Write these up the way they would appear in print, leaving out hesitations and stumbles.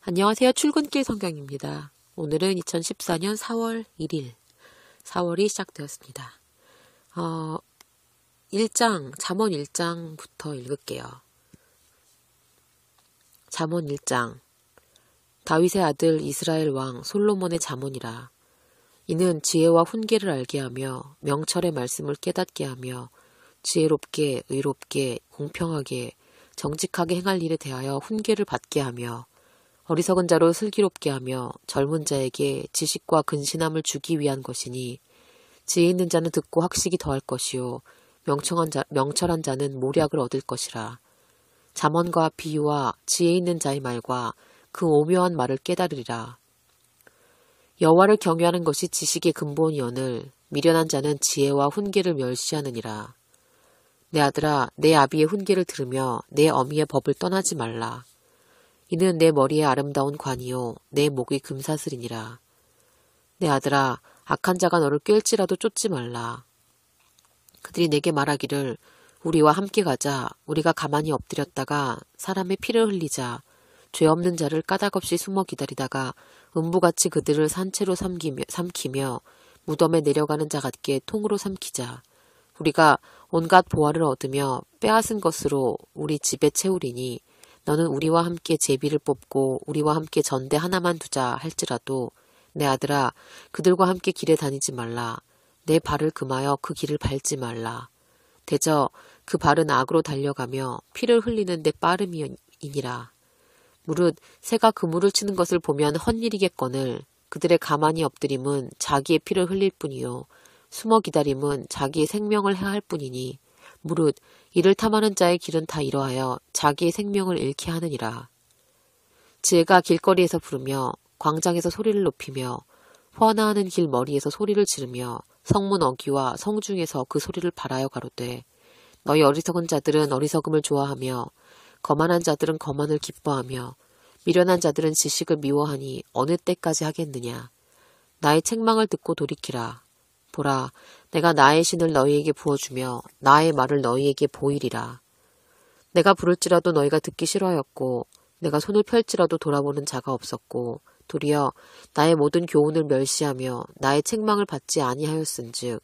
안녕하세요. 출근길 성경입니다. 오늘은 2014년 4월 1일, 4월이 시작되었습니다. 잠언 1장부터 읽을게요. 잠언 1장. 다윗의 아들 이스라엘 왕 솔로몬의 잠언이라. 이는 지혜와 훈계를 알게 하며 명철의 말씀을 깨닫게 하며 지혜롭게, 의롭게, 공평하게, 정직하게 행할 일에 대하여 훈계를 받게 하며 어리석은 자로 슬기롭게 하며 젊은 자에게 지식과 근신함을 주기 위한 것이니 지혜 있는 자는 듣고 학식이 더할 것이요 명철한 자는 모략을 얻을 것이라. 잠언과 비유와 지혜 있는 자의 말과 그 오묘한 말을 깨달으리라. 여호와를 경외하는 것이 지식의 근본이오늘 미련한 자는 지혜와 훈계를 멸시하느니라. 내 아들아, 내 아비의 훈계를 들으며 내 어미의 법을 떠나지 말라. 이는 내 머리에 아름다운 관이요 내 목이 금사슬이니라. 내 아들아, 악한 자가 너를 꿰을지라도 쫓지 말라. 그들이 내게 말하기를 우리와 함께 가자. 우리가 가만히 엎드렸다가 사람의 피를 흘리자. 죄 없는 자를 까닭없이 숨어 기다리다가 음부같이 그들을 산채로 삼키며 무덤에 내려가는 자 같게 통으로 삼키자. 우리가 온갖 보화를 얻으며 빼앗은 것으로 우리 집에 채우리니 너는 우리와 함께 제비를 뽑고 우리와 함께 전대 하나만 두자 할지라도 내 아들아, 그들과 함께 길에 다니지 말라. 내 발을 금하여 그 길을 밟지 말라. 대저 그 발은 악으로 달려가며 피를 흘리는 데 빠름이니라. 무릇 새가 그물을 치는 것을 보면 헛일이겠거늘 그들의 가만히 엎드림은 자기의 피를 흘릴 뿐이요 숨어 기다림은 자기의 생명을 해할 뿐이니 무릇 이를 탐하는 자의 길은 다 이러하여 자기의 생명을 잃게 하느니라. 지혜가 길거리에서 부르며 광장에서 소리를 높이며 헌화하는 길 머리에서 소리를 지르며 성문 어귀와 성중에서 그 소리를 발하여 가로되 너희 어리석은 자들은 어리석음을 좋아하며 거만한 자들은 거만을 기뻐하며 미련한 자들은 지식을 미워하니 어느 때까지 하겠느냐. 나의 책망을 듣고 돌이키라. 보라, 내가 나의 신을 너희에게 부어주며 나의 말을 너희에게 보이리라. 내가 부를지라도 너희가 듣기 싫어하였고 내가 손을 펼지라도 돌아보는 자가 없었고 도리어 나의 모든 교훈을 멸시하며 나의 책망을 받지 아니하였은즉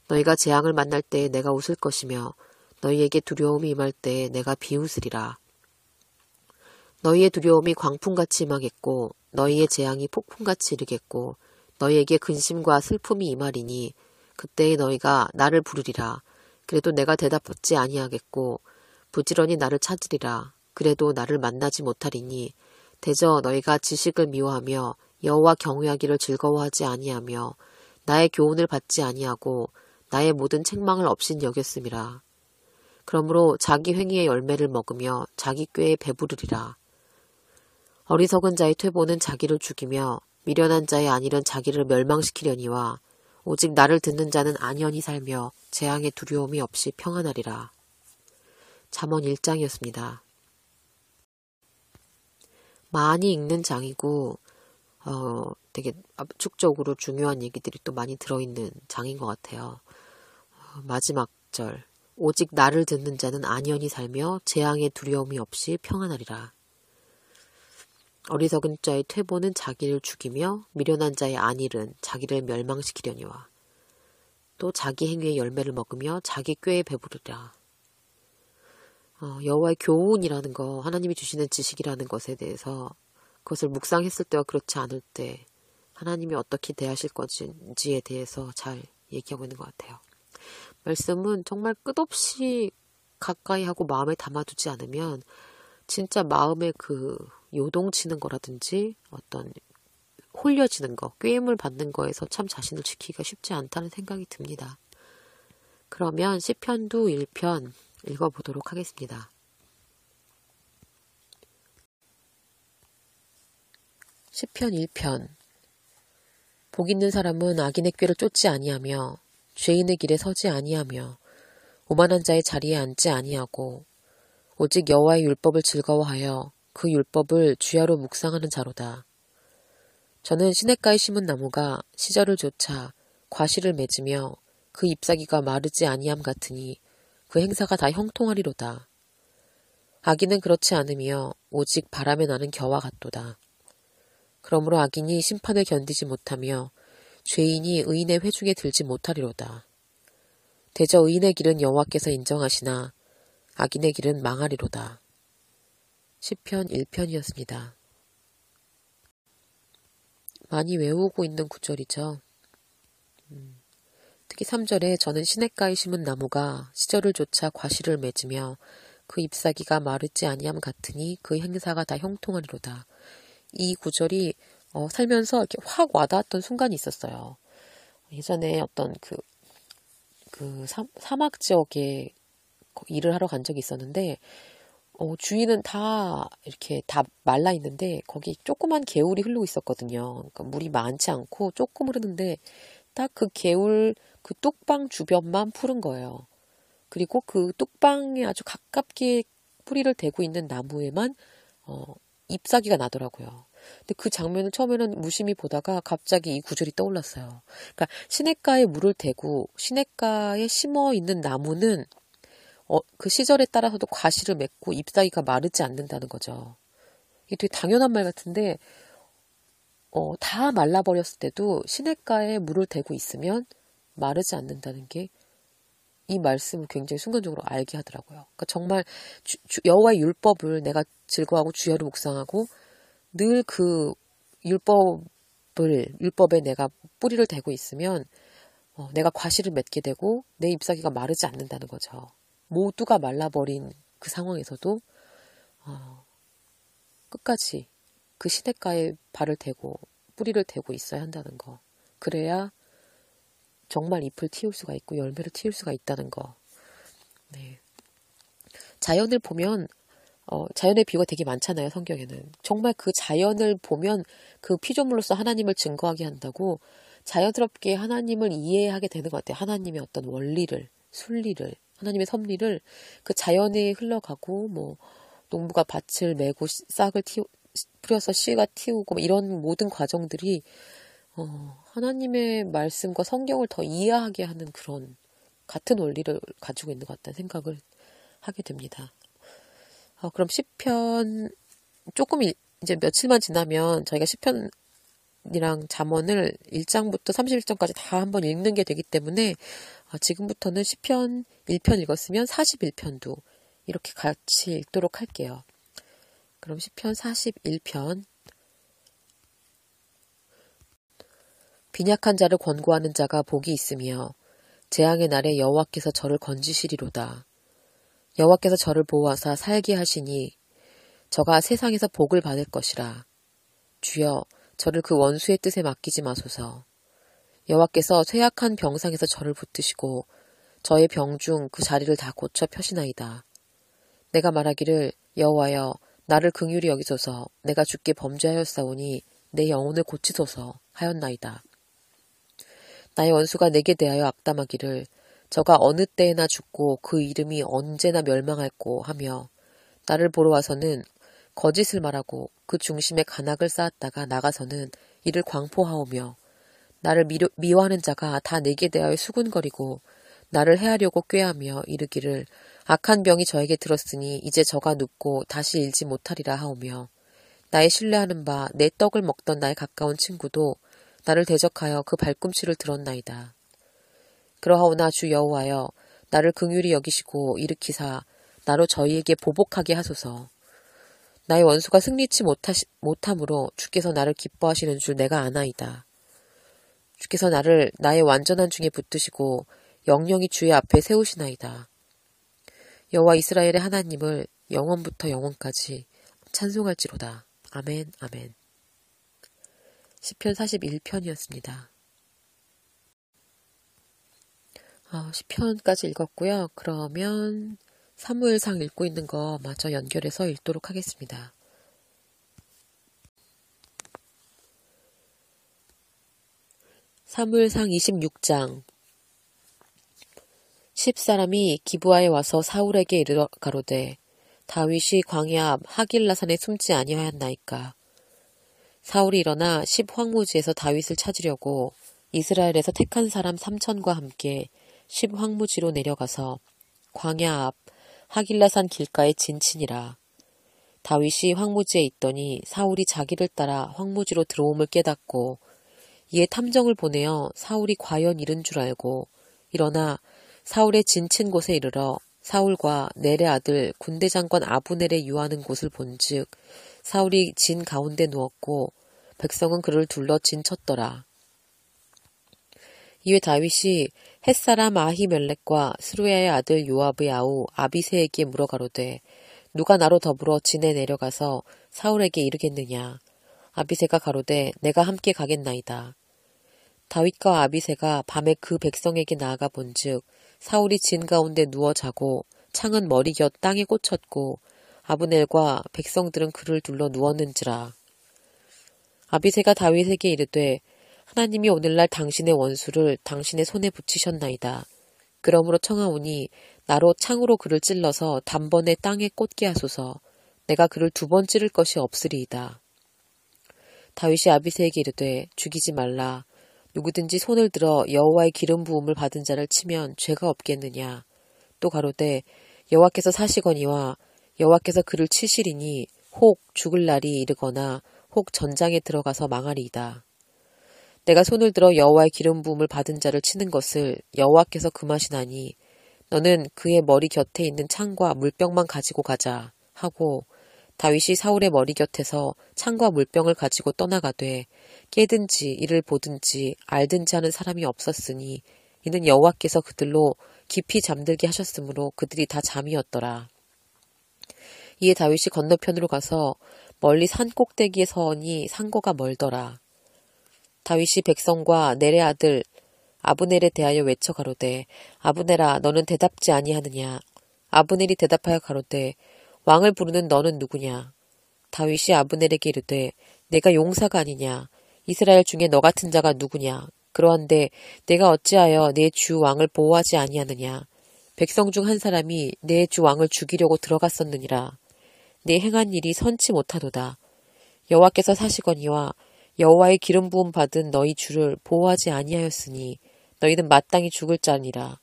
너희가 재앙을 만날 때에 내가 웃을 것이며 너희에게 두려움이 임할 때에 내가 비웃으리라. 너희의 두려움이 광풍같이 임하겠고 너희의 재앙이 폭풍같이 이르겠고 너희에게 근심과 슬픔이 임하리니 그때에 너희가 나를 부르리라. 그래도 내가 대답받지 아니하겠고 부지런히 나를 찾으리라. 그래도 나를 만나지 못하리니 대저 너희가 지식을 미워하며 여호와 경외하기를 즐거워하지 아니하며 나의 교훈을 받지 아니하고 나의 모든 책망을 없인 여겼음이라. 그러므로 자기 행위의 열매를 먹으며 자기 꾀에 배부르리라. 어리석은 자의 퇴보는 자기를 죽이며 미련한 자의 안일은 자기를 멸망시키려니와 오직 나를 듣는 자는 안연히 살며 재앙의 두려움이 없이 평안하리라. 잠언 1장이었습니다. 많이 읽는 장이고 되게 압축적으로 중요한 얘기들이 또 많이 들어있는 장인 것 같아요. 마지막 절 오직 나를 듣는 자는 안연히 살며 재앙의 두려움이 없이 평안하리라. 어리석은 자의 퇴보는 자기를 죽이며 미련한 자의 안일은 자기를 멸망시키려니와 또 자기 행위의 열매를 먹으며 자기 꾀에 배부르리라. 여호와의 교훈이라는 거, 하나님이 주시는 지식이라는 것에 대해서 그것을 묵상했을 때와 그렇지 않을 때 하나님이 어떻게 대하실 건지에 대해서 잘 얘기하고 있는 것 같아요. 말씀은 정말 끝없이 가까이 하고 마음에 담아두지 않으면 진짜 마음에 그 요동치는 거라든지 어떤 홀려지는 거, 꾀임을 받는 거에서 참 자신을 지키기가 쉽지 않다는 생각이 듭니다. 그러면 시편도 1편 읽어보도록 하겠습니다. 시편 1편. 복 있는 사람은 악인의 꾀를 쫓지 아니하며 죄인의 길에 서지 아니하며 오만한 자의 자리에 앉지 아니하고 오직 여호와의 율법을 즐거워하여 그 율법을 주야로 묵상하는 자로다. 저는 시냇가에 심은 나무가 시절을 좇아 과실을 맺으며 그 잎사귀가 마르지 아니함 같으니 그 행사가 다 형통하리로다. 악인은 그렇지 않으며 오직 바람에 나는 겨와 같도다. 그러므로 악인이 심판을 견디지 못하며 죄인이 의인의 회중에 들지 못하리로다. 대저 의인의 길은 여호와께서 인정하시나 악인의 길은 망하리로다. 시편 1편이었습니다. 많이 외우고 있는 구절이죠. 특히 3절에 저는 시냇가에 심은 나무가 시절을 쫓아 과실을 맺으며 그 잎사귀가 마르지 아니함 같으니 그 행사가 다 형통하리로다. 이 구절이 살면서 이렇게 확 와닿았던 순간이 있었어요. 예전에 어떤 사막 지역에 일을 하러 간 적이 있었는데 주위는 다 이렇게 다 말라 있는데 거기 조그만 개울이 흐르고 있었거든요. 그러니까 물이 많지 않고 조금 흐르는데 딱 그 개울 그 뚝방 주변만 푸른 거예요. 그리고 그 뚝방에 아주 가깝게 뿌리를 대고 있는 나무에만 잎사귀가 나더라고요. 근데 그 장면을 처음에는 무심히 보다가 갑자기 이 구절이 떠올랐어요. 그러니까 시냇가에 물을 대고 시냇가에 심어 있는 나무는 그 시절에 따라서도 과실을 맺고 잎사귀가 마르지 않는다는 거죠. 이게 되게 당연한 말 같은데 다 말라버렸을 때도 시냇가에 물을 대고 있으면 마르지 않는다는 게 이 말씀을 굉장히 순간적으로 알게 하더라고요. 그러니까 정말 여호와의 율법을 내가 즐거워하고 주야로 묵상하고 늘 그 율법에 내가 뿌리를 대고 있으면 내가 과실을 맺게 되고 내 잎사귀가 마르지 않는다는 거죠. 모두가 말라버린 그 상황에서도 끝까지 그 시냇가에 발을 대고 뿌리를 대고 있어야 한다는 거. 그래야 정말 잎을 틔울 수가 있고 열매를 틔울 수가 있다는 거. 네. 자연을 보면 자연의 비유가 되게 많잖아요. 성경에는. 정말 그 자연을 보면 그 피조물로서 하나님을 증거하게 한다고 자연스럽게 하나님을 이해하게 되는 것 같아요. 하나님의 어떤 원리를, 순리를, 하나님의 섭리를 그 자연에 흘러가고 농부가 밭을 메고 싹을 뿌려서 씨가 틔우고 이런 모든 과정들이 하나님의 말씀과 성경을 더 이해하게 하는 그런 같은 원리를 가지고 있는 것 같다는 생각을 하게 됩니다. 그럼 시편 조금 이제 며칠만 지나면 저희가 시편이랑 잠언을 1장부터 31장까지 다 한번 읽는 게 되기 때문에 지금부터는 시편 1편 읽었으면 41편도 이렇게 같이 읽도록 할게요. 그럼 시편 41편. 빈약한 자를 권고하는 자가 복이 있으며 재앙의 날에 여호와께서 저를 건지시리로다. 여호와께서 저를 보호하사 살게 하시니 저가 세상에서 복을 받을 것이라. 주여 저를 그 원수의 뜻에 맡기지 마소서. 여호와께서 쇠약한 병상에서 저를 붙드시고 저의 병중 그 자리를 다 고쳐 펴시나이다. 내가 말하기를 여호와여 나를 긍휼히 여기소서. 내가 주께 범죄하였사오니 내 영혼을 고치소서 하였나이다. 나의 원수가 내게 대하여 악담하기를 저가 어느 때에나 죽고 그 이름이 언제나 멸망할꼬 하며 나를 보러 와서는 거짓을 말하고 그 중심에 간악을 쌓았다가 나가서는 이를 광포하오며 나를 미워하는 자가 다 내게 대하여 수군거리고 나를 해하려고 꾀하며 이르기를 악한 병이 저에게 들었으니 이제 저가 눕고 다시 일지 못하리라 하오며 나의 신뢰하는 바 내 떡을 먹던 나의 가까운 친구도 나를 대적하여 그 발꿈치를 들었나이다. 그러하오나 주 여호와여 나를 긍휼히 여기시고 일으키사 나로 저희에게 보복하게 하소서. 나의 원수가 승리치 못함으로 주께서 나를 기뻐하시는 줄 내가 아나이다. 주께서 나를 나의 완전한 중에 붙드시고 영영이 주의 앞에 세우시나이다. 여호와 이스라엘의 하나님을 영원부터 영원까지 찬송할지로다. 아멘, 아멘. 시편 41편이었습니다. 시편까지 읽었고요. 그러면 사무엘상 읽고 있는 거 마저 연결해서 읽도록 하겠습니다. 사무엘상 26장. 10사람이 기브아에 와서 사울에게 이르러 가로되 다윗이 광야 앞 하길라산에 숨지 아니하였나이까. 사울이 일어나 10황무지에서 다윗을 찾으려고 이스라엘에서 택한 사람 3천과 함께 10황무지로 내려가서 광야 앞 하길라산 길가에 진친이라. 다윗이 황무지에 있더니 사울이 자기를 따라 황무지로 들어옴을 깨닫고 이에 탐정을 보내어 사울이 과연 잃은 줄 알고 일어나 사울의 진친 곳에 이르러 사울과 넬의 아들 군대장관 아브넬의 유하는 곳을 본즉 사울이 진 가운데 누웠고 백성은 그를 둘러 진쳤더라. 이에 다윗이 햇사람 아히멜렉과 스루야의 아들 요압의 아우 아비새에게 물어가로되 누가 나로 더불어 진에 내려가서 사울에게 이르겠느냐. 아비새가 가로되 내가 함께 가겠나이다. 다윗과 아비새가 밤에 그 백성에게 나아가 본즉 사울이 진 가운데 누워 자고 창은 머리 곁 땅에 꽂혔고 아브넬과 백성들은 그를 둘러 누웠는지라. 아비새가 다윗에게 이르되 하나님이 오늘날 당신의 원수를 당신의 손에 붙이셨나이다. 그러므로 청하오니 나로 창으로 그를 찔러서 단번에 땅에 꽂게 하소서. 내가 그를 2번 찌를 것이 없으리이다. 다윗이 아비새에게 이르되 죽이지 말라. 누구든지 손을 들어 여호와의 기름 부음을 받은 자를 치면 죄가 없겠느냐. 또 가로되 여호와께서 사시거니와 여호와께서 그를 치시리니 혹 죽을 날이 이르거나 혹 전장에 들어가서 망하리이다. 내가 손을 들어 여호와의 기름 부음을 받은 자를 치는 것을 여호와께서 금하시나니 너는 그의 머리 곁에 있는 창과 물병만 가지고 가자 하고 다윗이 사울의 머리 곁에서 창과 물병을 가지고 떠나가되 깨든지 이를 보든지 알든지 하는 사람이 없었으니 이는 여호와께서 그들로 깊이 잠들게 하셨으므로 그들이 다 잠이었더라. 이에 다윗이 건너편으로 가서 멀리 산 꼭대기에 서니 상고가 멀더라. 다윗이 백성과 넬의 아들 아브넬에 대하여 외쳐 가로되 아브넬아 너는 대답지 아니하느냐. 아브넬이 대답하여 가로되 왕을 부르는 너는 누구냐. 다윗이 아브넬에게 이르되 내가 용사가 아니냐. 이스라엘 중에 너 같은 자가 누구냐. 그러한데 내가 어찌하여 내 주 왕을 보호하지 아니하느냐. 백성 중 한 사람이 내 주 왕을 죽이려고 들어갔었느니라. 내 행한 일이 선치 못하도다. 여호와께서 사시거니와 여호와의 기름 부음 받은 너희 주를 보호하지 아니하였으니 너희는 마땅히 죽을 자니라.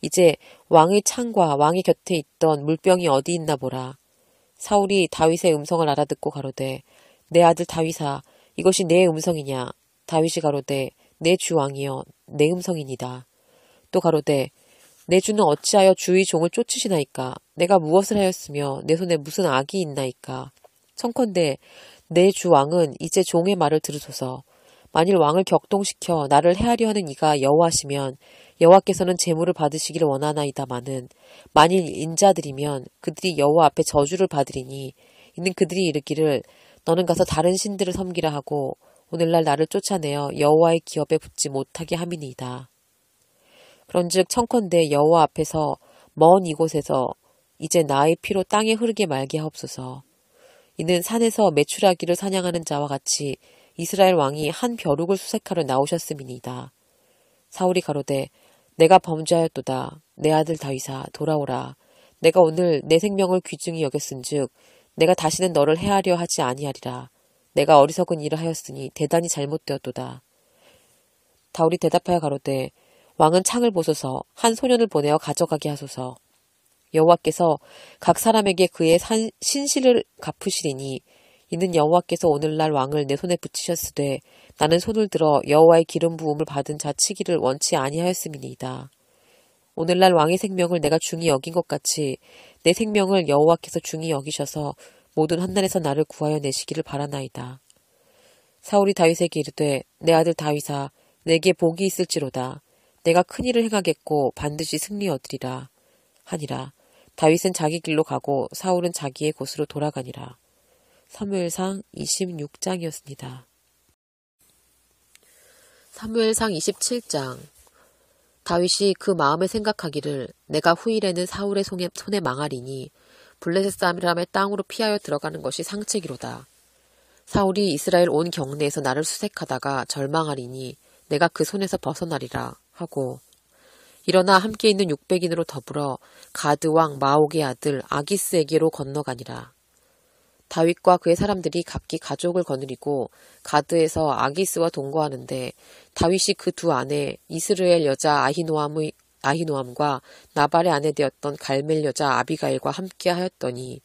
이제 왕의 창과 왕의 곁에 있던 물병이 어디 있나 보라. 사울이 다윗의 음성을 알아듣고 가로되 내 아들 다윗아 이것이 내 음성이냐. 다윗이 가로되 내 주 왕이여 내 음성이니이다. 또 가로되 내 주는 어찌하여 주의 종을 쫓으시나이까. 내가 무엇을 하였으며 내 손에 무슨 악이 있나이까. 청컨대 내 주 왕은 이제 종의 말을 들으소서. 만일 왕을 격동시켜 나를 해하려 하는 이가 여호와시면 여호와께서는 제물을 받으시기를 원하나이다마는 만일 인자들이면 그들이 여호와 앞에 저주를 받으리니 이는 그들이 이르기를 너는 가서 다른 신들을 섬기라 하고 오늘날 나를 쫓아내어 여호와의 기업에 붙지 못하게 함이니이다. 그런즉 청컨대 여호와 앞에서 먼 이곳에서 이제 나의 피로 땅에 흐르게 말게 하옵소서. 이는 산에서 메추라기를 사냥하는 자와 같이 이스라엘 왕이 한 벼룩을 수색하러 나오셨음이니이다. 사울이 가로되 내가 범죄하였도다. 내 아들 다윗아 돌아오라. 내가 오늘 내 생명을 귀중히 여겼은즉 내가 다시는 너를 해하려 하지 아니하리라. 내가 어리석은 일을 하였으니 대단히 잘못되었도다. 다윗이 대답하여 가로되 왕은 창을 보소서. 한 소년을 보내어 가져가게 하소서. 여호와께서 각 사람에게 그의 신실을 갚으시리니 이는 여호와께서 오늘날 왕을 내 손에 붙이셨으되 나는 손을 들어 여호와의 기름 부음을 받은 자 치기를 원치 아니하였음이니이다. 오늘날 왕의 생명을 내가 중히 여긴 것 같이 내 생명을 여호와께서 중히 여기셔서 모든 한날에서 나를 구하여 내시기를 바라나이다. 사울이 다윗에게 이르되 내 아들 다윗아 내게 복이 있을지로다. 내가 큰 일을 행하겠고 반드시 승리 얻으리라 하니라. 다윗은 자기 길로 가고 사울은 자기의 곳으로 돌아가니라. 사무엘상 26장이었습니다. 사무엘상 27장. 다윗이 그 마음에 생각하기를 내가 후일에는 사울의 손에 망하리니 블레셋 사람의 땅으로 피하여 들어가는 것이 상책이로다. 사울이 이스라엘 온 경내에서 나를 수색하다가 절망하리니 내가 그 손에서 벗어나리라 하고 일어나 함께 있는 600인으로 더불어 가드 왕 마옥의 아들 아기스에게로 건너가니라. 다윗과 그의 사람들이 각기 가족을 거느리고 가드에서 아기스와 동거하는데 다윗이 그 두 아내 이스라엘 여자 아히노암과 나발의 아내 되었던 갈멜 여자 아비가일과 함께 하였더니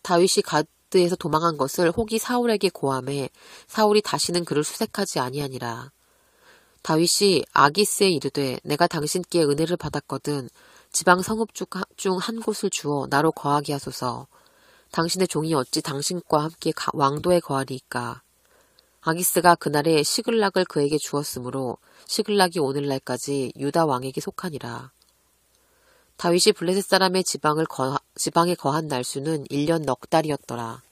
다윗이 가드에서 도망한 것을 혹이 사울에게 고하매 사울이 다시는 그를 수색하지 아니하니라. 다윗이 아기스에 이르되 내가 당신께 은혜를 받았거든 지방 성읍 중 한 곳을 주어 나로 거하게 하소서. 당신의 종이 어찌 당신과 함께 왕도에 거하리이까. 아기스가 그날에 시글락을 그에게 주었으므로 시글락이 오늘날까지 유다 왕에게 속하니라. 다윗이 블레셋 사람의 지방에 거한 날수는 1년 넉 달이었더라.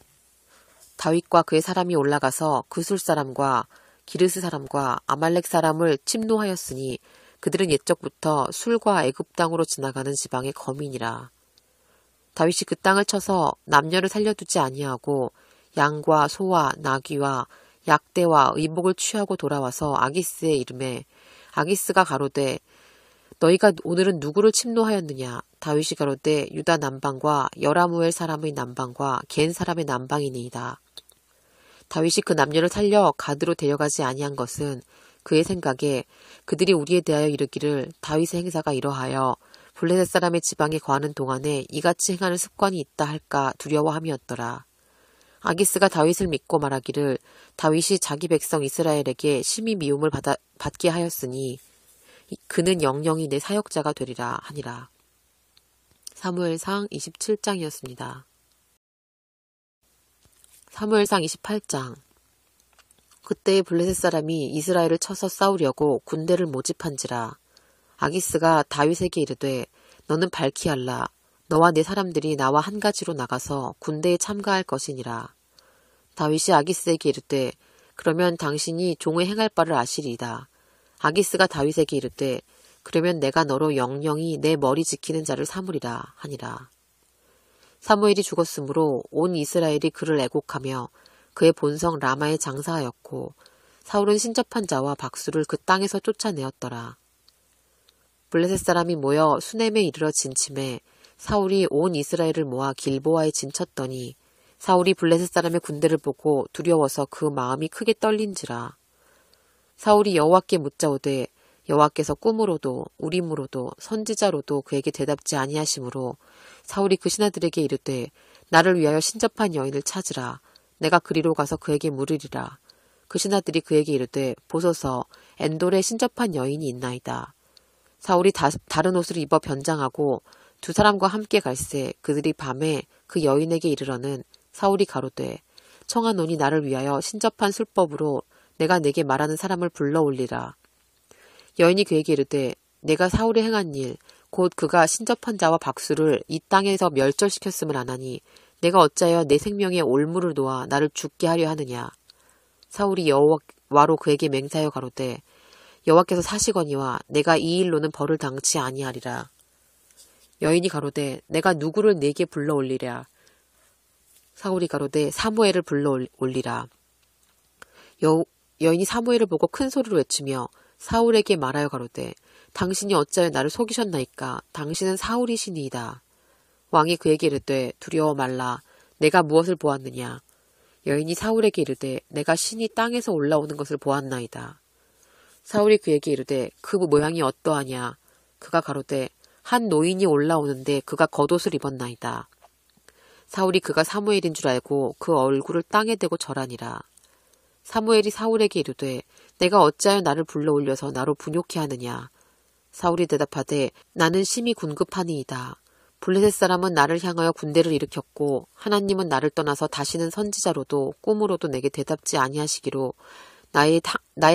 다윗과 그의 사람이 올라가서 그술 사람과 기르스 사람과 아말렉 사람을 침노하였으니 그들은 옛적부터 술과 애굽 땅으로 지나가는 지방의 거민이라. 다윗이 그 땅을 쳐서 남녀를 살려두지 아니하고 양과 소와 나귀와 약대와 의복을 취하고 돌아와서 아기스에 이르매 아기스가 가로되 너희가 오늘은 누구를 침노하였느냐. 다윗이 가로되 유다 남방과 여라무엘 사람의 남방과 겐 사람의 남방이니이다. 다윗이 그 남녀를 살려 가드로 데려가지 아니한 것은 그의 생각에 그들이 우리에 대하여 이르기를 다윗의 행사가 이러하여 블레셋 사람의 지방에 거하는 동안에 이같이 행하는 습관이 있다 할까 두려워함이었더라. 아기스가 다윗을 믿고 말하기를 다윗이 자기 백성 이스라엘에게 심히 미움을 받게 하였으니 그는 영영이 내 사역자가 되리라 하니라. 사무엘상 27장이었습니다. 사무엘상 28장. 그때 블레셋 사람이 이스라엘을 쳐서 싸우려고 군대를 모집한지라. 아기스가 다윗에게 이르되 너는 발키할라. 너와 네 사람들이 나와 한 가지로 나가서 군대에 참가할 것이니라. 다윗이 아기스에게 이르되 그러면 당신이 종의 행할 바를 아시리이다. 아기스가 다윗에게 이르되 그러면 내가 너로 영영이 내 머리 지키는 자를 삼으리라 하니라. 사무엘이 죽었으므로 온 이스라엘이 그를 애곡하며 그의 본성 라마에 장사하였고 사울은 신접한 자와 박수를 그 땅에서 쫓아내었더라. 블레셋 사람이 모여 수넴에 이르러 진침해 사울이 온 이스라엘을 모아 길보아에 진쳤더니 사울이 블레셋 사람의 군대를 보고 두려워서 그 마음이 크게 떨린지라. 사울이 여호와께 묻자오되 여호와께서 꿈으로도 우림으로도 선지자로도 그에게 대답지 아니하시므로 사울이 그 신하들에게 이르되 나를 위하여 신접한 여인을 찾으라. 내가 그리로 가서 그에게 물으리라. 그 신하들이 그에게 이르되 보소서 엔돌에 신접한 여인이 있나이다. 사울이 다른 옷을 입어 변장하고 두 사람과 함께 갈새 그들이 밤에 그 여인에게 이르러는 사울이 가로되 청하노니 나를 위하여 신접한 술법으로 내가 내게 말하는 사람을 불러올리라. 여인이 그에게 이르되 내가 사울이 행한 일 곧 그가 신접한 자와 박수를 이 땅에서 멸절시켰음을 아나니 내가 어찌하여 내 생명에 올무를 놓아 나를 죽게 하려 하느냐. 사울이 여호와로 그에게 맹세하여 가로되 여호와께서 사시거니와 내가 이 일로는 벌을 당치 아니하리라. 여인이 가로되 내가 누구를 내게 불러올리랴. 사울이 가로되 사무엘을 불러올리라. 여인이 사무엘을 보고 큰 소리로 외치며 사울에게 말하여 가로되 당신이 어찌하여 나를 속이셨나이까. 당신은 사울이시니이다. 왕이 그에게 이르되 두려워 말라. 내가 무엇을 보았느냐. 여인이 사울에게 이르되 내가 신이 땅에서 올라오는 것을 보았나이다. 사울이 그에게 이르되 그 모양이 어떠하냐. 그가 가로되 한 노인이 올라오는데 그가 겉옷을 입었나이다. 사울이 그가 사무엘인 줄 알고 그 얼굴을 땅에 대고 절하니라. 사무엘이 사울에게 이르되 내가 어찌하여 나를 불러올려서 나로 분욕케 하느냐. 사울이 대답하되 나는 심히 군급하니이다. 블레셋 사람은 나를 향하여 군대를 일으켰고 하나님은 나를 떠나서 다시는 선지자로도 꿈으로도 내게 대답지 아니하시기로 나의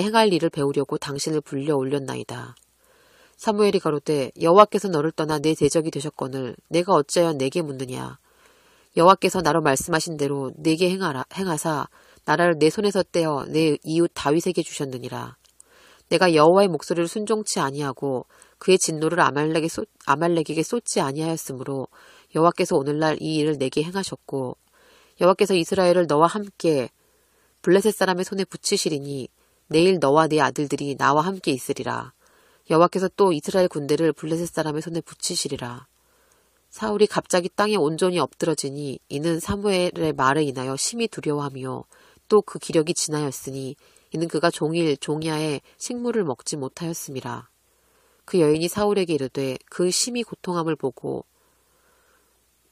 행할 일을 배우려고 당신을 불려 올렸나이다. 사무엘이 가로되 여호와께서 너를 떠나 내 대적이 되셨거늘 내가 어찌하여 내게 묻느냐. 여호와께서 나로 말씀하신 대로 내게 행하사 나라를 내 손에서 떼어 내 이웃 다윗에게 주셨느니라. 내가 여호와의 목소리를 순종치 아니하고 그의 진노를 아말렉에게 쏟지 아니하였으므로 여호와께서 오늘날 이 일을 내게 행하셨고 여호와께서 이스라엘을 너와 함께 블레셋 사람의 손에 붙이시리니 내일 너와 네 아들들이 나와 함께 있으리라. 여호와께서 또 이스라엘 군대를 블레셋 사람의 손에 붙이시리라. 사울이 갑자기 땅에 온전히 엎드러지니 이는 사무엘의 말에 인하여 심히 두려워하며 또 그 기력이 지나였으니 이는 그가 종일 종야에 식물을 먹지 못하였음이라. 그 여인이 사울에게 이르되 그 심히 고통함을 보고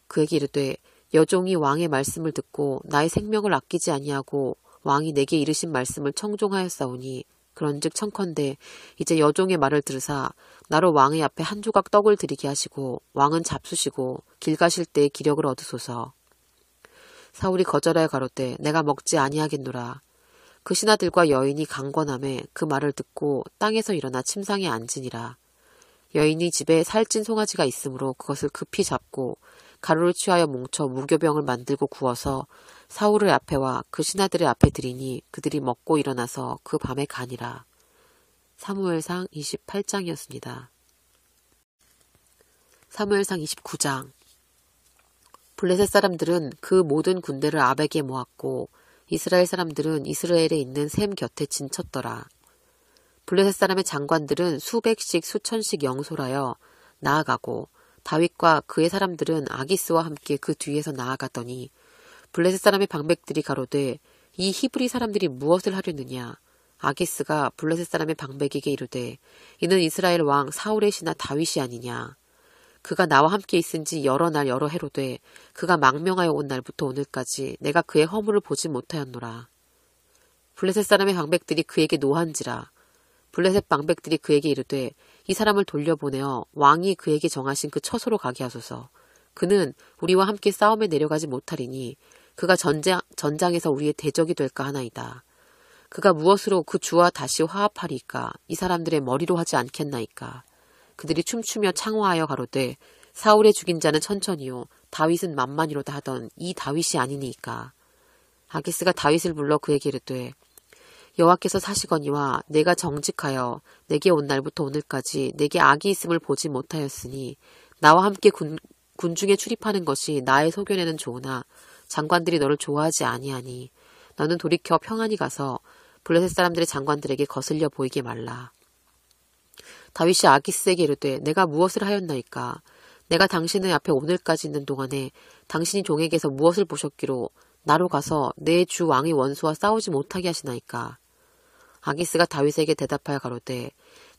그에게 이르되 여종이 왕의 말씀을 듣고 나의 생명을 아끼지 아니하고 왕이 내게 이르신 말씀을 청종하였사오니 그런즉 청컨대 이제 여종의 말을 들으사 나로 왕의 앞에 한 조각 떡을 드리게 하시고 왕은 잡수시고 길 가실 때에 기력을 얻으소서. 사울이 거절하여 가로되 내가 먹지 아니하겠노라. 그 신하들과 여인이 강권함에 그 말을 듣고 땅에서 일어나 침상에 앉으니라. 여인이 집에 살찐 송아지가 있으므로 그것을 급히 잡고 가루를 취하여 뭉쳐 무교병을 만들고 구워서 사울의 앞에와 그 신하들의 앞에 드리니 그들이 먹고 일어나서 그 밤에 가니라. 사무엘상 28장이었습니다. 사무엘상 29장. 블레셋 사람들은 그 모든 군대를 아벡에 모았고 이스라엘 사람들은 이스라엘에 있는 셈 곁에 진쳤더라. 블레셋 사람의 장관들은 수백씩 수천씩 영솔하여 나아가고 다윗과 그의 사람들은 아기스와 함께 그 뒤에서 나아갔더니 블레셋 사람의 방백들이 가로되 이 히브리 사람들이 무엇을 하려느냐. 아기스가 블레셋 사람의 방백에게 이르되 이는 이스라엘 왕 사울의 신하 다윗이 아니냐. 그가 나와 함께 있은지 여러 날 여러 해로 돼 그가 망명하여 온 날부터 오늘까지 내가 그의 허물을 보지 못하였노라. 블레셋 사람의 방백들이 그에게 노한지라. 블레셋 방백들이 그에게 이르되 이 사람을 돌려보내어 왕이 그에게 정하신 그 처소로 가게 하소서. 그는 우리와 함께 싸움에 내려가지 못하리니 그가 전장에서 우리의 대적이 될까 하나이다. 그가 무엇으로 그 주와 다시 화합하리이까. 이 사람들의 머리로 하지 않겠나이까. 그들이 춤추며 창화하여 가로되 사울의 죽인 자는 천천히요 다윗은 만만이로다 하던 이 다윗이 아니니까. 아기스가 다윗을 불러 그에게 이르되 여호와께서 사시거니와 내가 정직하여 내게 온 날부터 오늘까지 내게 악이 있음을 보지 못하였으니 나와 함께 군중에 출입하는 것이 나의 소견에는 좋으나 장관들이 너를 좋아하지 아니하니 너는 돌이켜 평안히 가서 블레셋 사람들의 장관들에게 거슬려 보이게 말라. 다윗이 아기스에게 이르되 내가 무엇을 하였나이까. 내가 당신의 앞에 오늘까지 있는 동안에 당신이 종에게서 무엇을 보셨기로 나로 가서 내 주 왕의 원수와 싸우지 못하게 하시나이까. 아기스가 다윗에게 대답하여 가로되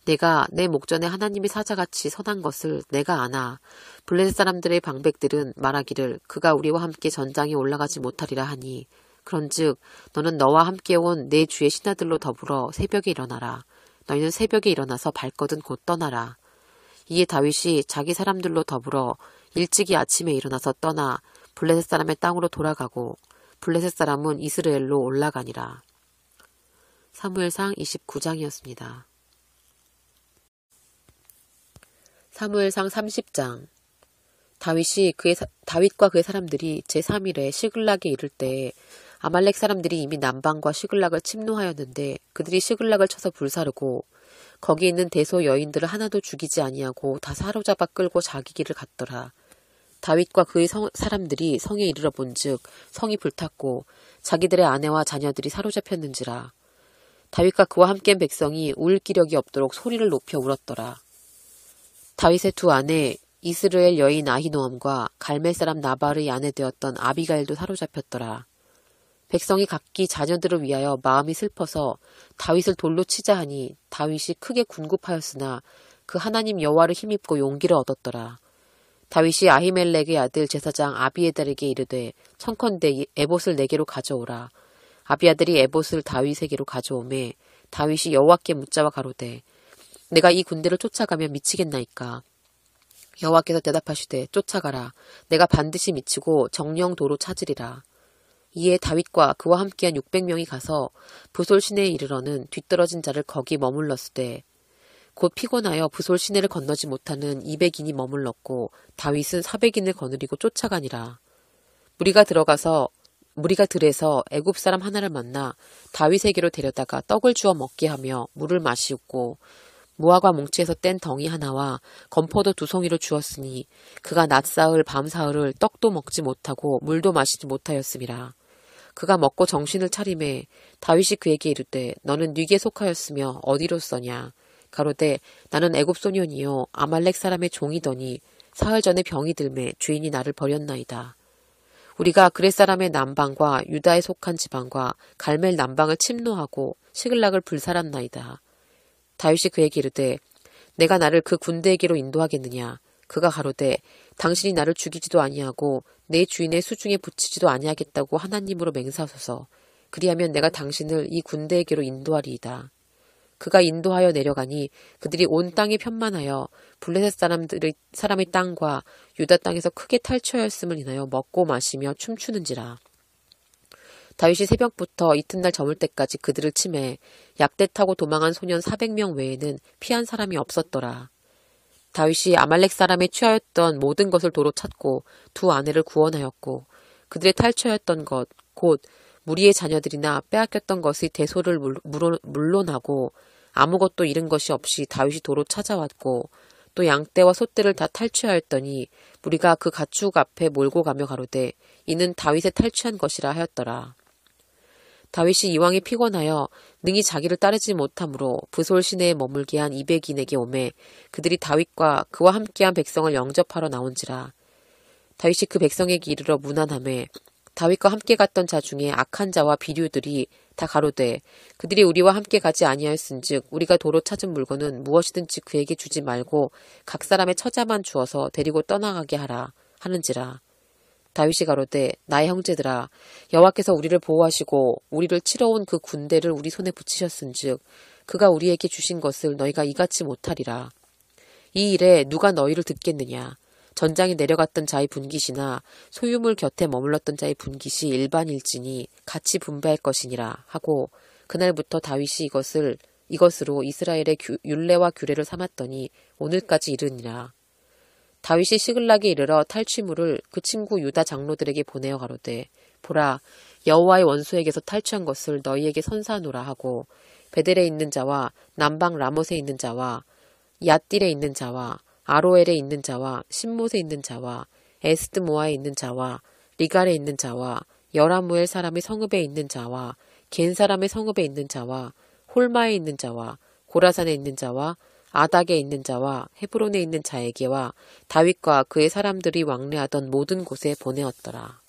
내가 내 목전에 하나님의 사자같이 선한 것을 내가 아나. 블레셋 사람들의 방백들은 말하기를 그가 우리와 함께 전장에 올라가지 못하리라 하니 그런즉 너는 너와 함께 온 내 주의 신하들로 더불어 새벽에 일어나라. 너희는 새벽에 일어나서 발거든 곧 떠나라. 이에 다윗이 자기 사람들로 더불어 일찍이 아침에 일어나서 떠나 블레셋 사람의 땅으로 돌아가고 블레셋 사람은 이스라엘로 올라가니라. 사무엘상 29장이었습니다. 사무엘상 30장. 다윗과 그의 사람들이 제3일에 시글락에 이를 때에 아말렉 사람들이 이미 남방과 시글락을 침노하였는데 그들이 시글락을 쳐서 불사르고 거기 있는 대소 여인들을 하나도 죽이지 아니하고 다 사로잡아 끌고 자기 길을 갔더라. 다윗과 그의 사람들이 성에 이르러 본즉 성이 불탔고 자기들의 아내와 자녀들이 사로잡혔는지라. 다윗과 그와 함께한 백성이 울 기력이 없도록 소리를 높여 울었더라. 다윗의 두 아내 이스라엘 여인 아히노암과 갈멜 사람 나발의 아내 되었던 아비가일도 사로잡혔더라. 백성이 각기 자녀들을 위하여 마음이 슬퍼서 다윗을 돌로 치자 하니 다윗이 크게 군굽하였으나 그 하나님 여호와를 힘입고 용기를 얻었더라. 다윗이 아히멜렉의 아들 제사장 아비에달에게 이르되 청컨대 에봇을 내게로 가져오라. 아비아들이 에봇을 다윗에게로 가져오매 다윗이 여호와께 묻자와 가로되 내가 이 군대를 쫓아가면 미치겠나이까. 여호와께서 대답하시되 쫓아가라. 내가 반드시 미치고 정령도로 찾으리라. 이에 다윗과 그와 함께한 600명이 가서 부솔 시내에 이르러는 뒤떨어진 자를 거기 머물렀으되 곧 피곤하여 부솔 시내를 건너지 못하는 200인이 머물렀고 다윗은 400인을 거느리고 쫓아가니라. 무리가 들에서 애굽 사람 하나를 만나 다윗에게로 데려다가 떡을 주어 먹게 하며 물을 마시고 무화과 뭉치에서 뗀 덩이 하나와 건포도 2송이를 주었으니 그가 낮사흘 밤사흘을 떡도 먹지 못하고 물도 마시지 못하였음이라. 그가 먹고 정신을 차림에 다윗이 그에게 이르되 너는 네게 속하였으며 어디로서냐. 가로되 나는 애굽 소년이요 아말렉 사람의 종이더니 사흘 전에 병이 들매 주인이 나를 버렸나이다. 우리가 그렛 사람의 남방과 유다에 속한 지방과 갈멜 남방을 침노하고 시글락을 불살았나이다. 다윗이 그에게 이르되 내가 나를 그 군대에게로 인도하겠느냐. 그가 가로되 당신이 나를 죽이지도 아니하고 내 주인의 수중에 붙이지도 아니하겠다고 하나님으로 맹세하소서. 그리하면 내가 당신을 이 군대에게로 인도하리이다. 그가 인도하여 내려가니 그들이 온 땅에 편만하여 블레셋 사람의 땅과 유다 땅에서 크게 탈취하였음을 인하여 먹고 마시며 춤추는지라. 다윗이 새벽부터 이튿날 저물 때까지 그들을 치매 약대 타고 도망한 소년 400명 외에는 피한 사람이 없었더라. 다윗이 아말렉 사람에 취하였던 모든 것을 도로 찾고 두 아내를 구원하였고 그들의 탈취하였던 것 곧 무리의 자녀들이나 빼앗겼던 것의 대소를 물론하고 아무것도 잃은 것이 없이 다윗이 도로 찾아왔고 또 양떼와 소떼를 다 탈취하였더니 무리가 그 가축 앞에 몰고 가며 가로되 이는 다윗의 탈취한 것이라 하였더라. 다윗이 이왕에 피곤하여 능히 자기를 따르지 못하므로 브솔 시내에 머물게 한 200인에게 오매 그들이 다윗과 그와 함께한 백성을 영접하러 나온지라. 다윗이 그 백성에게 이르러 문안하매 다윗과 함께 갔던 자 중에 악한 자와 비류들이 다 가로되 그들이 우리와 함께 가지 아니하였은즉 우리가 도로 찾은 물건은 무엇이든지 그에게 주지 말고 각 사람의 처자만 주어서 데리고 떠나가게 하라 하는지라. 다윗이 가로되 나의 형제들아 여호와께서 우리를 보호하시고 우리를 치러 온 그 군대를 우리 손에 붙이셨은즉 그가 우리에게 주신 것을 너희가 이같이 못하리라. 이 일에 누가 너희를 듣겠느냐. 전장에 내려갔던 자의 분깃이나 소유물 곁에 머물렀던 자의 분깃이 일반일지니 같이 분배할 것이니라 하고 그날부터 다윗이 이것으로 이스라엘의 율례와 규례를 삼았더니 오늘까지 이르니라. 다윗이 시글락에 이르러 탈취물을 그 친구 유다 장로들에게 보내어 가로되 보라 여호와의 원수에게서 탈취한 것을 너희에게 선사하노라 하고 베델에 있는 자와 남방 라못에 있는 자와 얏딜에 있는 자와 아로엘에 있는 자와 신못에 있는 자와 에스드모아에 있는 자와 리갈에 있는 자와 여라무엘 사람의 성읍에 있는 자와 겐 사람의 성읍에 있는 자와 홀마에 있는 자와 고라산에 있는 자와 아닥에 있는 자와 헤브론에 있는 자에게와 다윗과 그의 사람들이 왕래하던 모든 곳에 보내었더라.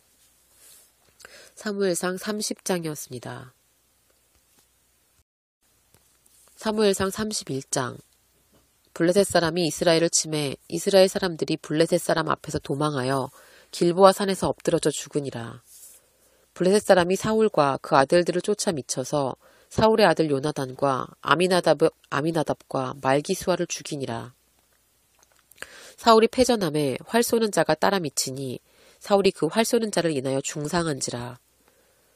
사무엘상 30장이었습니다. 사무엘상 31장. 블레셋 사람이 이스라엘을 치매 이스라엘 사람들이 블레셋 사람 앞에서 도망하여 길보아 산에서 엎드러져 죽으니라. 블레셋 사람이 사울과 그 아들들을 쫓아 미쳐서 사울의 아들 요나단과 아미나답과 말기수아를 죽이니라. 사울이 패전함에 활 쏘는 자가 따라 미치니 사울이 그 활 쏘는 자를 인하여 중상한지라.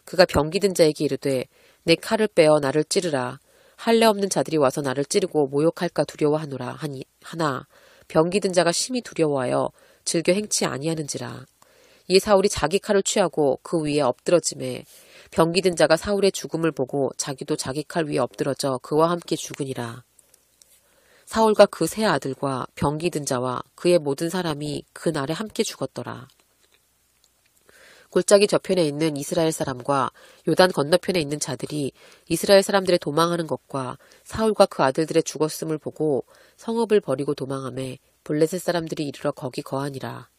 그가 병기든 자에게 이르되 내 칼을 빼어 나를 찌르라. 할례 없는 자들이 와서 나를 찌르고 모욕할까 두려워하노라 하나 병기든 자가 심히 두려워하여 즐겨 행치 아니하는지라. 이에 사울이 자기 칼을 취하고 그 위에 엎드러짐에 병기든 자가 사울의 죽음을 보고 자기도 자기 칼 위에 엎드러져 그와 함께 죽으니라. 사울과 그 세 아들과 병기든 자와 그의 모든 사람이 그 날에 함께 죽었더라. 골짜기 저편에 있는 이스라엘 사람과 요단 건너편에 있는 자들이 이스라엘 사람들의 도망하는 것과 사울과 그 아들들의 죽었음을 보고 성읍을 버리고 도망하매 블레셋 사람들이 이르러 거기 거하니라.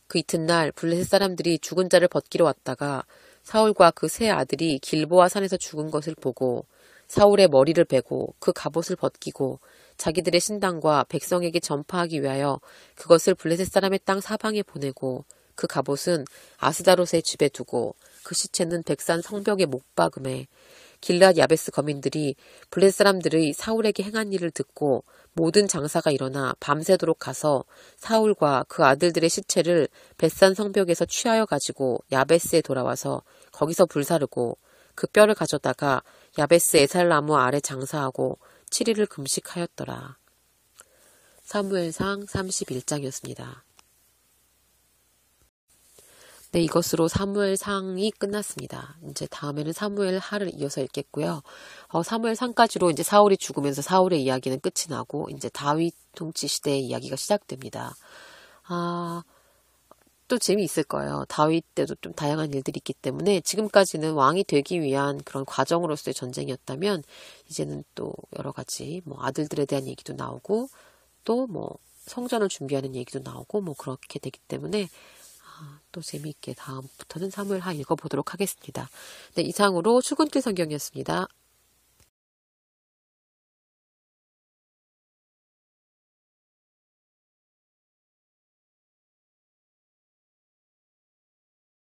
그 이튿날 블레셋 사람들이 죽은 자를 벗기러 왔다가 사울과 그 세 아들이 길보아 산에서 죽은 것을 보고 사울의 머리를 베고 그 갑옷을 벗기고 자기들의 신당과 백성에게 전파하기 위하여 그것을 블레셋 사람의 땅 사방에 보내고 그 갑옷은 아스다롯의 집에 두고 그 시체는 백산 성벽에 못 박음에 길르앗 야베스 거민들이 블레셋 사람들의 사울에게 행한 일을 듣고 모든 장사가 일어나 밤새도록 가서 사울과 그 아들들의 시체를 벳산 성벽에서 취하여 가지고 야베스에 돌아와서 거기서 불사르고 그 뼈를 가져다가 야베스 에살나무 아래 장사하고 7일을 금식하였더라. 사무엘상 31장이었습니다. 네, 이것으로 사무엘상이 끝났습니다. 이제 다음에는 사무엘하를 이어서 읽겠고요. 사무엘상까지로 이제 사울이 죽으면서 사울의 이야기는 끝이 나고 이제 다윗 통치 시대의 이야기가 시작됩니다. 또 재미있을 거예요. 다윗 때도 좀 다양한 일들이 있기 때문에 지금까지는 왕이 되기 위한 그런 과정으로서의 전쟁이었다면 이제는 또 여러 가지 아들들에 대한 얘기도 나오고 또 성전을 준비하는 얘기도 나오고 그렇게 되기 때문에 또 재미있게 다음부터는 사무엘하 읽어보도록 하겠습니다. 네, 이상으로 출근길 성경이었습니다.